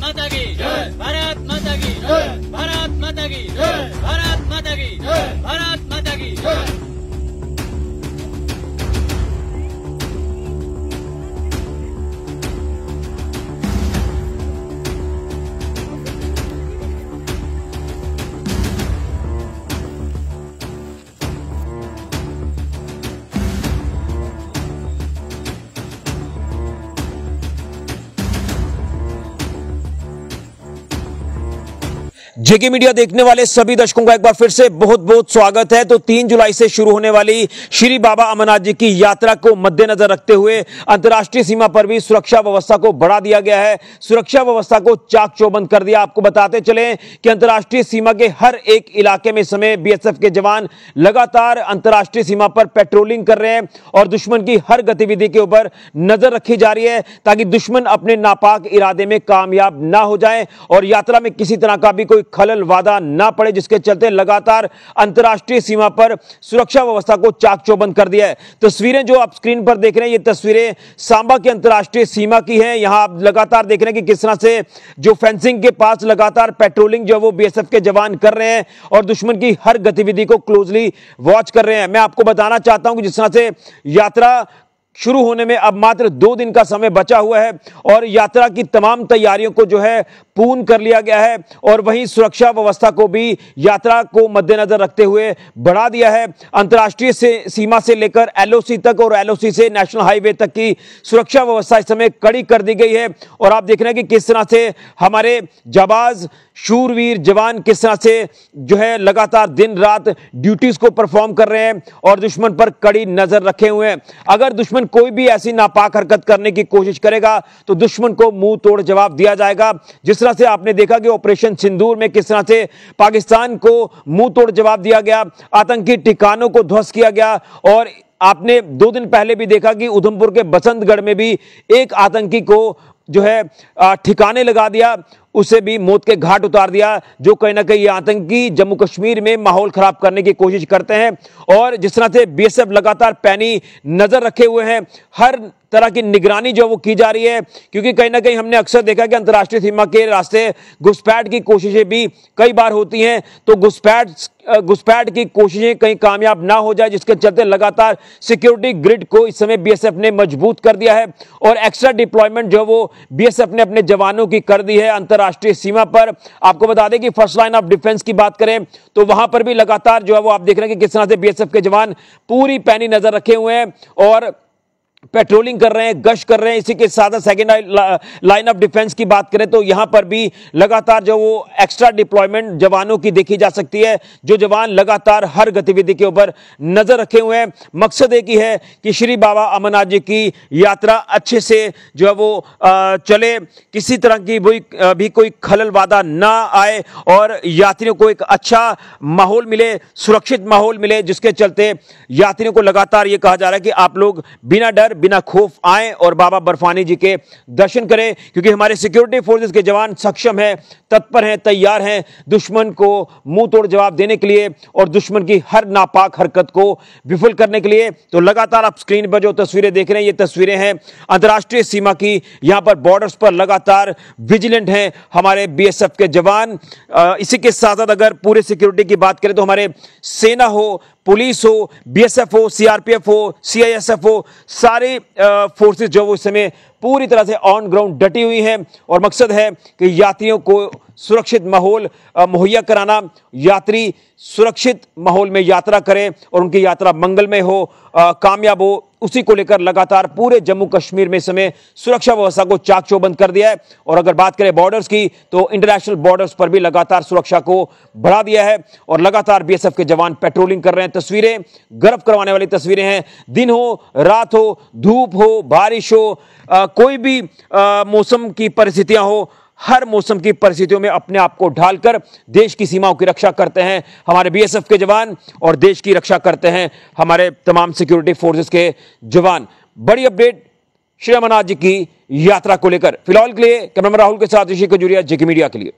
माता की जय, भारत माता की जय, भारत माता की जय, भारत माता की जय, भारत माता की जय। जेके मीडिया देखने वाले सभी दर्शकों का एक बार फिर से बहुत बहुत स्वागत है। तो 3 जुलाई से शुरू होने वाली श्री बाबा अमरनाथ जी की यात्रा को मद्देनजर रखते हुए अंतर्राष्ट्रीय सीमा पर भी सुरक्षा व्यवस्था को बढ़ा दिया गया है। सुरक्षा व्यवस्था को चाक चौबंद कर दिया। आपको बताते चलें कि अंतर्राष्ट्रीय सीमा के हर एक इलाके में इस समय बीएसएफ के जवान लगातार अंतर्राष्ट्रीय सीमा पर पेट्रोलिंग कर रहे हैं और दुश्मन की हर गतिविधि के ऊपर नजर रखी जा रही है ताकि दुश्मन अपने नापाक इरादे में कामयाब ना हो जाए और यात्रा में किसी तरह का भी कोई खलल वादा ना पड़े, जिसके चलते लगातार अंतर्राष्ट्रीय सीमा पर सुरक्षा व्यवस्था को चाक चौबंद कर दिया है। तस्वीरें जो आप स्क्रीन पर देख रहे हैं, ये तस्वीरें सांबा की अंतर्राष्ट्रीय सीमा की हैं। यहां आप लगातार देख रहे हैं कि किस तरह से जो फेंसिंग के पास लगातार पेट्रोलिंग जो वो बीएसएफ के जवान कर रहे हैं और दुश्मन की हर गतिविधि को क्लोजली वॉच कर रहे हैं। मैं आपको बताना चाहता हूं कि जिस तरह से यात्रा शुरू होने में अब मात्र 2 दिन का समय बचा हुआ है और यात्रा की तमाम तैयारियों को जो है पूर्ण कर लिया गया है और वहीं सुरक्षा व्यवस्था को भी यात्रा को मद्देनजर रखते हुए बढ़ा दिया है। अंतर्राष्ट्रीय सीमा से लेकर एलओसी तक और एलओसी से नेशनल हाईवे तक की सुरक्षा व्यवस्था इस समय कड़ी कर दी गई है और आप देख रहे हैं कि किस तरह से हमारे जाबाज शूरवीर जवान किस तरह से जो है लगातार दिन रात ड्यूटीज को परफॉर्म कर रहे हैं और दुश्मन पर कड़ी नजर रखे हुए हैं। अगर दुश्मन कोई भी ऐसी नापाक हरकत करने की कोशिश करेगा तो दुश्मन को मुंह तोड़ जवाब दिया जाएगा। जिस तरह से आपने देखा कि ऑपरेशन सिंदूर में किस तरह से पाकिस्तान को मुंह तोड़ जवाब दिया गया, आतंकी ठिकानों को ध्वस्त किया गया और आपने 2 दिन पहले भी देखा कि उधमपुर के बसंतगढ़ में भी एक आतंकी को जो है ठिकाने लगा दिया, उसे भी मौत के घाट उतार दिया। जो कहीं ना कहीं ये आतंकी जम्मू कश्मीर में माहौल खराब करने की कोशिश करते हैं और जिस तरह से बीएसएफ लगातार पैनी नजर रखे हुए हैं, हर तरह की निगरानी जो वो की जा रही है, क्योंकि कहीं ना कहीं हमने अक्सर देखा कि अंतर्राष्ट्रीय सीमा के रास्ते घुसपैठ की कोशिशें भी कई बार होती हैं, तो घुसपैठ की कोशिशें कहीं कामयाब ना हो जाए, जिसके चलते लगातार सिक्योरिटी ग्रिड को इस समय बीएसएफ ने मजबूत कर दिया है और एक्स्ट्रा डिप्लॉयमेंट जो वो बीएसएफ ने अपने जवानों की कर दी है अंतर्राष्ट्रीय सीमा पर। आपको बता दें कि फर्स्ट लाइन ऑफ डिफेंस की बात करें तो वहां पर भी लगातार जो है वो आप देख रहे हैं कि किस तरह से बीएसएफ के जवान पूरी पैनी नजर रखे हुए हैं और पेट्रोलिंग कर रहे हैं, गश्त कर रहे हैं। इसी के साथ सेकेंड लाइन ऑफ डिफेंस की बात करें तो यहां पर भी लगातार जो वो एक्स्ट्रा डिप्लॉयमेंट जवानों की देखी जा सकती है, जो जवान लगातार हर गतिविधि के ऊपर नजर रखे हुए हैं। मकसद एक ही है कि श्री बाबा अमरनाथ जी की यात्रा अच्छे से जो है वो चले, किसी तरह की भी कोई खलल वादा ना आए और यात्रियों को एक अच्छा माहौल मिले, सुरक्षित माहौल मिले, जिसके चलते यात्रियों को लगातार ये कहा जा रहा है कि आप लोग बिना डर बिना खौफ आए और बाबा बर्फानी जी के दर्शन करें, क्योंकि हमारे सिक्योरिटी फोर्सेस के जवान सक्षम हैं, तत्पर हैं, तैयार हैं दुश्मन को मुंह तोड़ जवाब देने के लिए और दुश्मन की हर नापाक हरकत को विफल करने के लिए। तो लगातार आप स्क्रीन पर जो तस्वीरें देख रहे हैं, ये तस्वीरें हैं अंतर्राष्ट्रीय सीमा की। यहां पर बॉर्डर्स पर लगातार विजिलेंट हैं हमारे बीएसएफ के जवान। इसी के साथ साथ अगर पूरे सिक्योरिटी की बात करें तो हमारे सेना हो, पुलिस हो, बीएसएफ हो, सीआरपीएफ हो, सीआईएसएफ हो, सारे फोर्सेस जो वो इस समय पूरी तरह से ऑन ग्राउंड डटी हुई हैं और मकसद है कि यात्रियों को सुरक्षित माहौल मुहैया कराना, यात्री सुरक्षित माहौल में यात्रा करें और उनकी यात्रा मंगलमय हो, कामयाब हो। उसी को लेकर लगातार पूरे जम्मू कश्मीर में इस समय सुरक्षा व्यवस्था को चाक चौबंद कर दिया है और अगर बात करें बॉर्डर्स की तो इंटरनेशनल बॉर्डर्स पर भी लगातार सुरक्षा को बढ़ा दिया है और लगातार बीएसएफ के जवान पेट्रोलिंग कर रहे हैं। तस्वीरें गर्व करवाने वाली तस्वीरें हैं। दिन हो, रात हो, धूप हो, बारिश हो, कोई भी मौसम की परिस्थितियां हो, हर मौसम की परिस्थितियों में अपने आप को ढालकर देश की सीमाओं की रक्षा करते हैं हमारे बीएसएफ के जवान और देश की रक्षा करते हैं हमारे तमाम सिक्योरिटी फोर्सेस के जवान। बड़ी अपडेट श्री अमरनाथ जी की यात्रा को लेकर फिलहाल के लिए कैमरामैन राहुल के साथ ऋषि खजूरिया, जेके मीडिया के लिए।